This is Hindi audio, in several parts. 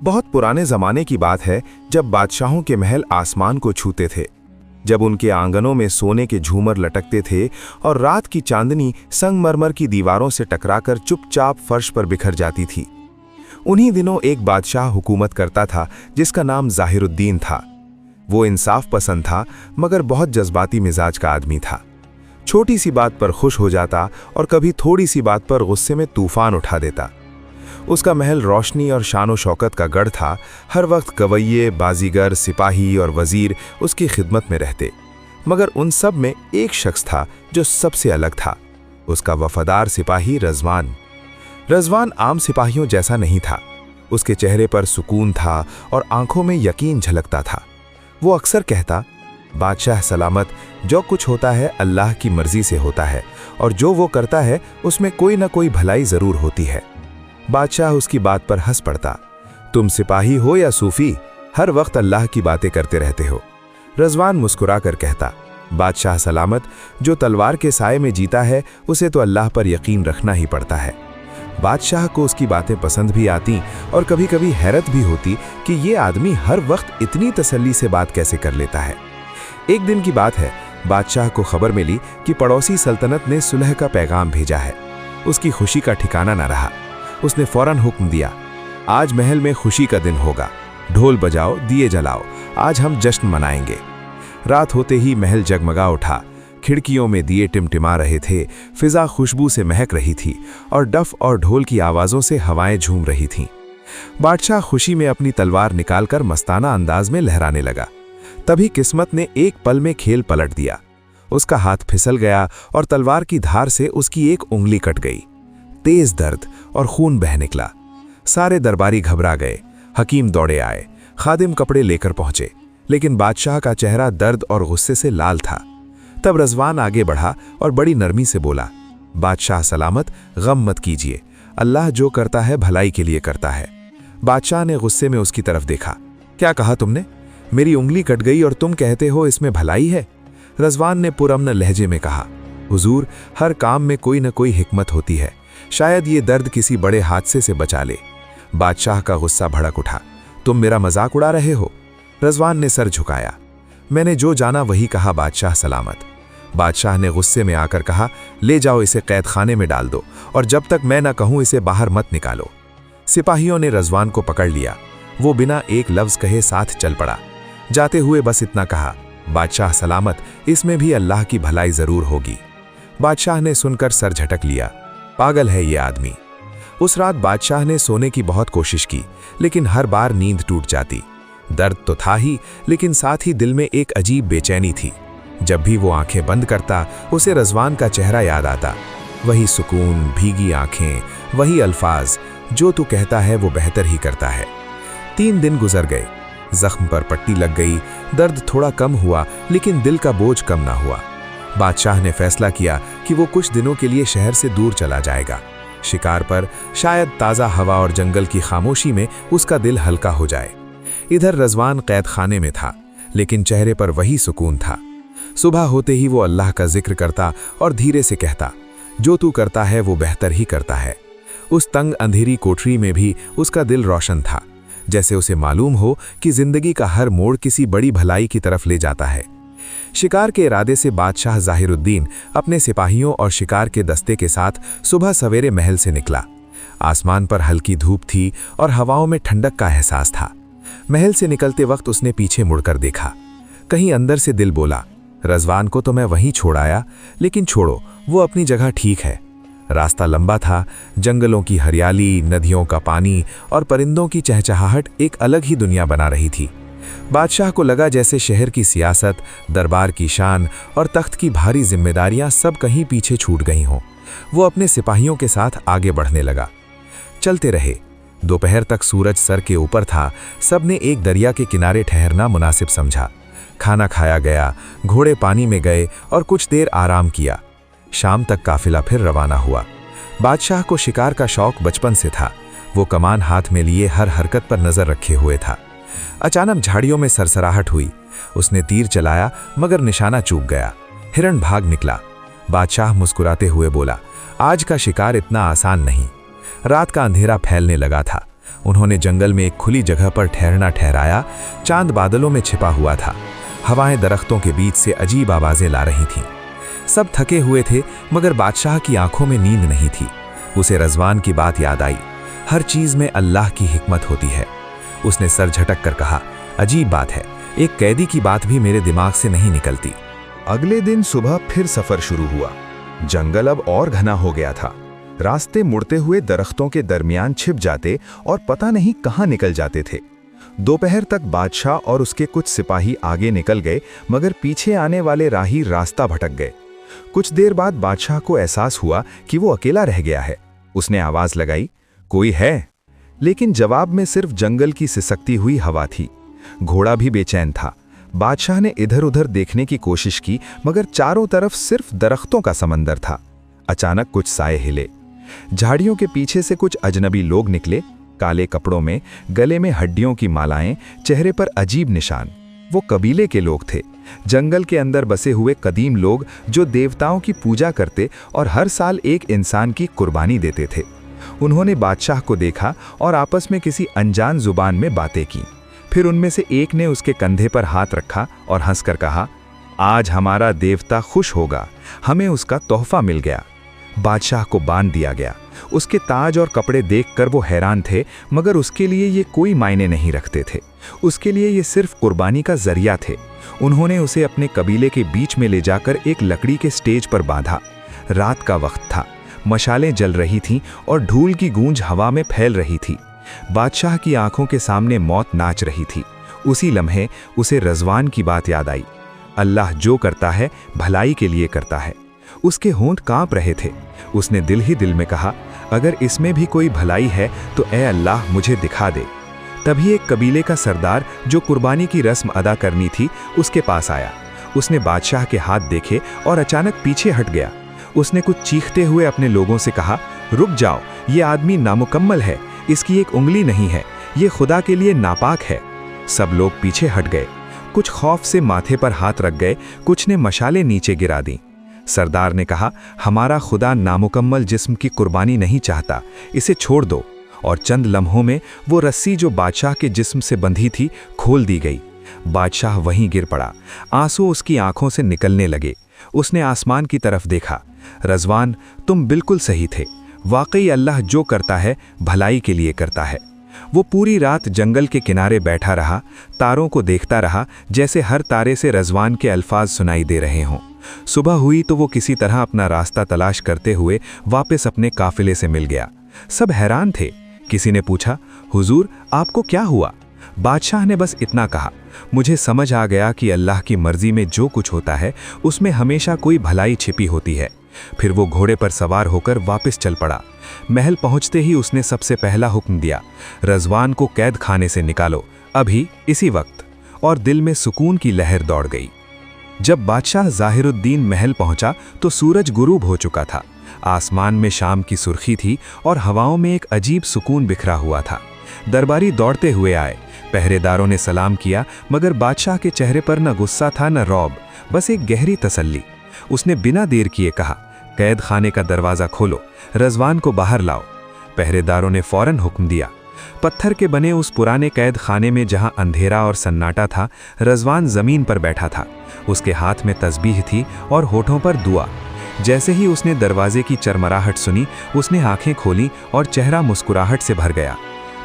बहुत पुराने जमाने की बात है जब बादशाहों के महल आसमान को छूते थे, जब उनके आंगनों में सोने के झूमर लटकते थे और रात की चांदनी संगमरमर की दीवारों से टकराकर चुपचाप फर्श पर बिखर जाती थी। उन्हीं दिनों एक बादशाह हुकूमत करता था जिसका नाम ज़ाहिरुद्दीन था। वो इंसाफ पसंद था मगर बहुत जज्बाती मिजाज का आदमी था। छोटी सी बात पर खुश हो जाता और कभी थोड़ी सी बात पर गुस्से में तूफान उठा देता। उसका महल रोशनी और शानो शौकत का गढ़ था। हर वक्त गवैये, बाजीगर, सिपाही और वजीर उसकी खिदमत में रहते, मगर उन सब में एक शख्स था जो सबसे अलग था, उसका वफादार सिपाही रज़वान। रज़वान आम सिपाहियों जैसा नहीं था। उसके चेहरे पर सुकून था और आंखों में यकीन झलकता था। वो अक्सर कहता, बादशाह सलामत, जो कुछ होता है अल्लाह की मर्जी से होता है और जो वो करता है उसमें कोई ना कोई भलाई जरूर होती है। बादशाह उसकी बात पर हंस पड़ता, तुम सिपाही हो या सूफी, हर वक्त अल्लाह की बातें करते रहते हो। रज़वान मुस्कुरा कर कहता, बादशाह सलामत, जो तलवार के साए में जीता है उसे तो अल्लाह पर यकीन रखना ही पड़ता है। बादशाह को उसकी बातें पसंद भी आती और कभी कभी हैरत भी होती कि ये आदमी हर वक्त इतनी तसल्ली से बात कैसे कर लेता है। एक दिन की बात है, बादशाह को खबर मिली कि पड़ोसी सल्तनत ने सुलह का पैगाम भेजा है। उसकी खुशी का ठिकाना न रहा। उसने फौरन हुक्म दिया, आज महल में खुशी का दिन होगा, ढोल बजाओ, दिए जलाओ, आज हम जश्न मनाएंगे। रात होते ही महल जगमगा उठा। खिड़कियों में दिए टिमटिमा रहे थे, फिजा खुशबू से महक रही थी और डफ और ढोल की आवाज़ों से हवाएं झूम रही थीं। बादशाह खुशी में अपनी तलवार निकालकर मस्ताना अंदाज में लहराने लगा। तभी किस्मत ने एक पल में खेल पलट दिया। उसका हाथ फिसल गया और तलवार की धार से उसकी एक उंगली कट गई। तेज दर्द और खून बह निकला। सारे दरबारी घबरा गए। हकीम दौड़े आए, खादिम कपड़े लेकर पहुंचे, लेकिन बादशाह का चेहरा दर्द और गुस्से से लाल था। तब रज़वान आगे बढ़ा और बड़ी नरमी से बोला, बादशाह सलामत, गम मत कीजिए, अल्लाह जो करता है भलाई के लिए करता है। बादशाह ने गुस्से में उसकी तरफ देखा, क्या कहा तुमने? मेरी उंगली कट गई और तुम कहते हो इसमें भलाई है? रज़वान ने पुरअमन लहजे में कहा, हुजूर, हर काम में कोई न कोई हिकमत होती है, शायद ये दर्द किसी बड़े हादसे से बचा ले। बादशाह का गुस्सा भड़क उठा, तुम मेरा मजाक उड़ा रहे हो? रज़वान ने सर झुकाया, मैंने जो जाना वही कहा बादशाह सलामत। बादशाह ने गुस्से में आकर कहा, ले जाओ इसे कैद खाने में डाल दो और जब तक मैं न कहूं इसे बाहर मत निकालो। सिपाहियों ने रज़वान को पकड़ लिया। वो बिना एक लफ्ज़ कहे साथ चल पड़ा। जाते हुए बस इतना कहा, बादशाह सलामत, इसमें भी अल्लाह की भलाई जरूर होगी। बादशाह ने सुनकर सर झटक लिया, पागल है ये आदमी। उस रात बादशाह ने सोने की बहुत कोशिश की, लेकिन हर बार नींद टूट जाती। दर्द तो था ही, लेकिन साथ ही दिल में एक अजीब बेचैनी थी। जब भी वो आंखें बंद करता, उसे रज़वान का चेहरा याद आता। वही सुकून, भीगी आंखें, वही अल्फाज, जो तू कहता है वो बेहतर ही करता है। 3 दिन गुजर गए। जख्म पर पट्टी लग गई। दर्द थोड़ा कम हुआ, लेकिन दिल का बोझ कम ना हुआ। बादशाह ने फैसला किया कि वो कुछ दिनों के लिए शहर से दूर चला जाएगा, शिकार पर। शायद ताज़ा हवा और जंगल की खामोशी में उसका दिल हल्का हो जाए। इधर रज़वान कैद खाने में था, लेकिन चेहरे पर वही सुकून था। सुबह होते ही वो अल्लाह का जिक्र करता और धीरे से कहता, जो तू करता है वो बेहतर ही करता है। उस तंग अंधेरी कोठरी में भी उसका दिल रोशन था, जैसे उसे मालूम हो कि जिंदगी का हर मोड़ किसी बड़ी भलाई की तरफ ले जाता है। शिकार के इरादे से बादशाह ज़ाहिरुद्दीन अपने सिपाहियों और शिकार के दस्ते के साथ सुबह सवेरे महल से निकला। आसमान पर हल्की धूप थी और हवाओं में ठंडक का एहसास था। महल से निकलते वक्त उसने पीछे मुड़कर देखा। कहीं अंदर से दिल बोला, रज़वान को तो मैं वहीं छोड़ आया, लेकिन छोड़ो, वो अपनी जगह ठीक है। रास्ता लंबा था। जंगलों की हरियाली, नदियों का पानी और परिंदों की चहचहाहट एक अलग ही दुनिया बना रही थी। बादशाह को लगा जैसे शहर की सियासत, दरबार की शान और तख्त की भारी जिम्मेदारियां सब कहीं पीछे छूट गई हों। वो अपने सिपाहियों के साथ आगे बढ़ने लगा। चलते रहे। दोपहर तक सूरज सर के ऊपर था। सबने एक दरिया के किनारे ठहरना मुनासिब समझा। खाना खाया गया, घोड़े पानी में गए और कुछ देर आराम किया। शाम तक काफिला फिर रवाना हुआ। बादशाह को शिकार का शौक बचपन से था। वो कमान हाथ में लिए हर हरकत पर नजर रखे हुए था। अचानक झाड़ियों में सरसराहट हुई। उसने तीर चलाया, मगर निशाना चूक गया। हिरण भाग निकला। बादशाह मुस्कुराते हुए बोला, आज का शिकार इतना आसान नहीं। रात का अंधेरा फैलने लगा था। उन्होंने जंगल में एक खुली जगह पर ठहरना ठहराया। चांद बादलों में छिपा हुआ था। हवाएं दरख्तों के बीच से अजीब आवाजें ला रही थीं। सब थके हुए थे, मगर बादशाह की आंखों में नींद नहीं थी। उसे रज़वान की बात याद आई। हर चीज में अल्लाह की हिकमत होती है। उसने सर झटक कर कहा, अजीब बात है, एक कैदी की बात भी मेरे दिमाग से नहीं निकलती। अगले दिन सुबह फिर सफर शुरू हुआ। जंगल अब और घना हो गया था। रास्ते मुड़ते हुए दरख्तों के दरमियान छिप जाते और पता नहीं कहां निकल जाते थे। दोपहर तक बादशाह और उसके कुछ सिपाही आगे निकल गए, मगर पीछे आने वाले राही रास्ता भटक गए। कुछ देर बाद बादशाह को एहसास हुआ कि वो अकेला रह गया है। उसने आवाज लगाई, कोई है? लेकिन जवाब में सिर्फ जंगल की सिसकती हुई हवा थी। घोड़ा भी बेचैन था। बादशाह ने इधर उधर देखने की कोशिश की, मगर चारों तरफ सिर्फ दरख्तों का समंदर था। अचानक कुछ साए हिले। झाड़ियों के पीछे से कुछ अजनबी लोग निकले, काले कपड़ों में, गले में हड्डियों की मालाएं, चेहरे पर अजीब निशान। वो कबीले के लोग थे, जंगल के अंदर बसे हुए कदीम लोग जो देवताओं की पूजा करते और हर साल एक इंसान की कुर्बानी देते थे। उन्होंने बादशाह को देखा और आपस में किसी अनजान जुबान में बातें की। फिर उनमें से एक ने उसके कंधे पर हाथ रखा और हंसकर कहा, आज हमारा देवता खुश होगा, हमें उसका तोहफा मिल गया। बादशाह को बांध दिया गया। उसके ताज और कपड़े देखकर वो हैरान थे, मगर उसके लिए ये कोई मायने नहीं रखते थे। उसके लिए ये सिर्फ कुर्बानी का जरिया थे। उन्होंने उसे अपने कबीले के बीच में ले जाकर एक लकड़ी के स्टेज पर बांधा। रात का वक्त था, मशालें जल रही थीं और ढूल की गूंज हवा में फैल रही थी। बादशाह की आंखों के सामने मौत नाच रही थी। उसी लम्हे उसे रज़वान की बात याद आई, अल्लाह जो करता है भलाई के लिए करता है। उसके होंठ कांप रहे थे। उसने दिल ही दिल में कहा, अगर इसमें भी कोई भलाई है तो ए अल्लाह मुझे दिखा दे। तभी एक कबीले का सरदार जो कुर्बानी की रस्म अदा करनी थी उसके पास आया। उसने बादशाह के हाथ देखे और अचानक पीछे हट गया। उसने कुछ चीखते हुए अपने लोगों से कहा, रुक जाओ, ये आदमी नामुकम्मल है, इसकी एक उंगली नहीं है, ये खुदा के लिए नापाक है। सब लोग पीछे हट गए। कुछ खौफ से माथे पर हाथ रख गए, कुछ ने मशाले नीचे गिरा दी। सरदार ने कहा, हमारा खुदा नामुकम्मल जिस्म की कुर्बानी नहीं चाहता, इसे छोड़ दो। और चंद लम्हों में वो रस्सी जो बादशाह के जिस्म से बंधी थी खोल दी गई। बादशाह वहीं गिर पड़ा। आंसू उसकी आंखों से निकलने लगे। उसने आसमान की तरफ देखा। रज़वान, तुम बिल्कुल सही थे। वाकई अल्लाह जो करता है भलाई के लिए करता है। वो पूरी रात जंगल के किनारे बैठा रहा, तारों को देखता रहा, जैसे हर तारे से रज़वान के अल्फाज सुनाई दे रहे हों। सुबह हुई तो वो किसी तरह अपना रास्ता तलाश करते हुए वापस अपने काफिले से मिल गया। सब हैरान थे। किसी ने पूछा, हुजूर आपको क्या हुआ? बादशाह ने बस इतना कहा, मुझे समझ आ गया कि अल्लाह की मर्जी में जो कुछ होता है उसमें हमेशा कोई भलाई छिपी होती है। फिर वो घोड़े पर सवार होकर वापस चल पड़ा। महल पहुंचते ही उसने सबसे पहला हुक्म दिया, रज़वान को कैद खाने से निकालो, अभी इसी वक्त। और दिल में सुकून की लहर दौड़ गई। जब बादशाह ज़ाहिरुद्दीन महल पहुंचा तो सूरज गुरूब हो चुका था। आसमान में शाम की सुर्खी थी और हवाओं में एक अजीब सुकून बिखरा हुआ था। दरबारी दौड़ते हुए आए। पहरेदारों ने सलाम किया, मगर बादशाह के चेहरे पर न गुस्सा था न रौब, बस एक गहरी तसल्ली। उसने बिना देर किए कहा, कैद खाने का दरवाज़ा खोलो, रज़वान को बाहर लाओ। पहरेदारों ने फौरन हुक्म दिया। पत्थर के बने उस पुराने कैद खाने में जहां अंधेरा और सन्नाटा था, रज़वान ज़मीन पर बैठा था। उसके हाथ में तस्बीह थी और होठों पर दुआ। जैसे ही उसने दरवाजे की चरमराहट सुनी, उसने आंखें खोलीं और चेहरा मुस्कुराहट से भर गया।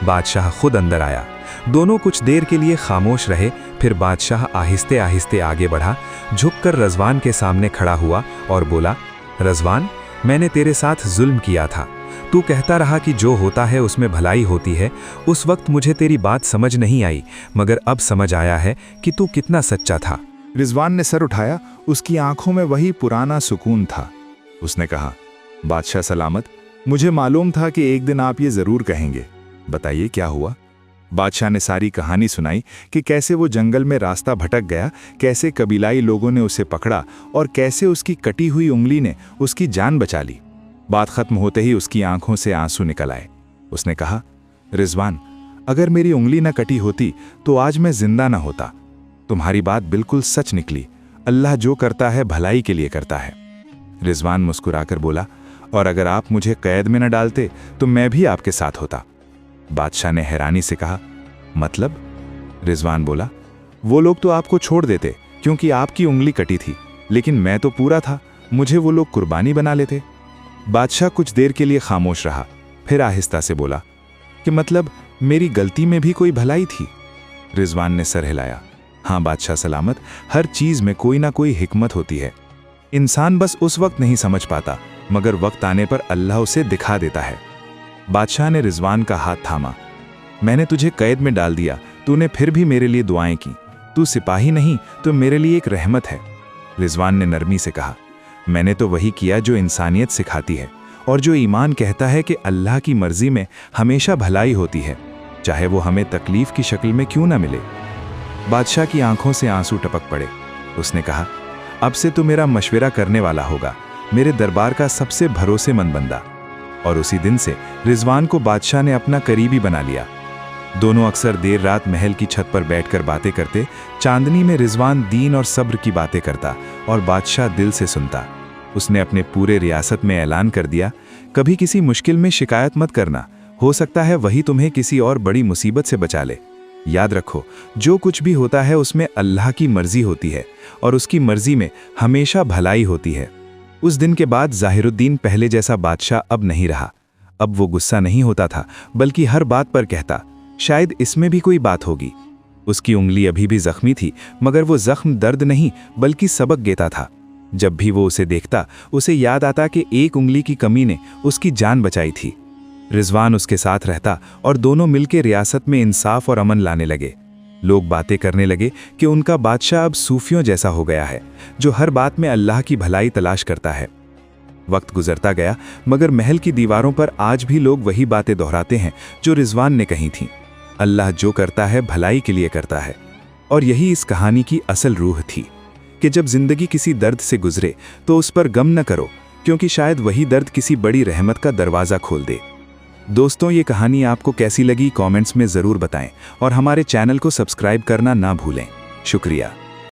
बादशाह खुद अंदर आया। दोनों कुछ देर के लिए खामोश रहे। फिर बादशाह आहिस्ते आहिस्ते आगे बढ़ा, झुककर रज़वान के सामने खड़ा हुआ और बोला, रज़वान, मैंने तेरे साथ जुल्म किया था। तू कहता रहा कि जो होता है उसमें भलाई होती है। उस वक्त मुझे तेरी बात समझ नहीं आई, मगर अब समझ आया है कि तू कितना सच्चा था। रिजवान ने सर उठाया। उसकी आंखों में वही पुराना सुकून था। उसने कहा, बादशाह सलामत, मुझे मालूम था कि एक दिन आप ये जरूर कहेंगे। बताइए क्या हुआ? बादशाह ने सारी कहानी सुनाई कि कैसे वो जंगल में रास्ता भटक गया, कैसे कबीलाई लोगों ने उसे पकड़ा और कैसे उसकी कटी हुई उंगली ने उसकी जान बचा ली। बात खत्म होते ही उसकी आंखों से आंसू निकल आए। उसने कहा, रिजवान, अगर मेरी उंगली न कटी होती तो आज मैं जिंदा न होता। तुम्हारी बात बिल्कुल सच निकली। अल्लाह जो करता है भलाई के लिए करता है। रिजवान मुस्कुराकर बोला, और अगर आप मुझे कैद में न डालते तो मैं भी आपके साथ होता। बादशाह ने हैरानी से कहा, मतलब? रिजवान बोला, वो लोग तो आपको छोड़ देते क्योंकि आपकी उंगली कटी थी, लेकिन मैं तो पूरा था, मुझे वो लोग कुर्बानी बना लेते। बादशाह कुछ देर के लिए खामोश रहा, फिर आहिस्ता से बोला कि मतलब मेरी गलती में भी कोई भलाई थी? रिजवान ने सर हिलाया। हाँ बादशाह सलामत, हर चीज में कोई ना कोई हिकमत होती है। इंसान बस उस वक्त नहीं समझ पाता, मगर वक्त आने पर अल्लाह उसे दिखा देता है। बादशाह ने रिजवान का हाथ थामा। मैंने तुझे कैद में डाल दिया, तूने फिर भी मेरे लिए दुआएं की। तू सिपाही नहीं तो मेरे लिए एक रहमत है। रिजवान ने नरमी से कहा, मैंने तो वही किया जो इंसानियत सिखाती है और जो ईमान कहता है कि अल्लाह की मर्जी में हमेशा भलाई होती है, चाहे वो हमें तकलीफ की शक्ल में क्यों ना मिले। बादशाह की आंखों से आंसू टपक पड़े। उसने कहा, अब से तू मेरा मशवरा करने वाला होगा, मेरे दरबार का सबसे भरोसेमंद बंदा। और उसी दिन से रिजवान को बादशाह ने अपना करीबी बना लिया। दोनों अक्सर देर रात महल की छत पर बैठकर बातें करते। चांदनी में रिजवान दीन और सब्र की बातें करता और बादशाह दिल से सुनता। उसने अपने पूरे रियासत में ऐलान कर दिया, कभी किसी मुश्किल में शिकायत मत करना, हो सकता है वही तुम्हें किसी और बड़ी मुसीबत से बचा ले। याद रखो, जो कुछ भी होता है उसमें अल्लाह की मर्जी होती है और उसकी मर्जी में हमेशा भलाई होती है। उस दिन के बाद ज़ाहिरुद्दीन पहले जैसा बादशाह अब नहीं रहा। अब वो गुस्सा नहीं होता था, बल्कि हर बात पर कहता, शायद इसमें भी कोई बात होगी। उसकी उंगली अभी भी जख्मी थी, मगर वो जख्म दर्द नहीं बल्कि सबक देता था। जब भी वो उसे देखता, उसे याद आता कि एक उंगली की कमी ने उसकी जान बचाई थी। रिजवान उसके साथ रहता और दोनों मिलकर रियासत में इंसाफ और अमन लाने लगे। लोग बातें करने लगे कि उनका बादशाह अब सूफियों जैसा हो गया है, जो हर बात में अल्लाह की भलाई तलाश करता है। वक्त गुजरता गया, मगर महल की दीवारों पर आज भी लोग वही बातें दोहराते हैं जो रिजवान ने कही थीं। अल्लाह जो करता है भलाई के लिए करता है। और यही इस कहानी की असल रूह थी कि जब जिंदगी किसी दर्द से गुजरे तो उस पर गम न करो, क्योंकि शायद वही दर्द किसी बड़ी रहमत का दरवाज़ा खोल दे। दोस्तों, ये कहानी आपको कैसी लगी कमेंट्स में ज़रूर बताएं और हमारे चैनल को सब्सक्राइब करना ना भूलें। शुक्रिया।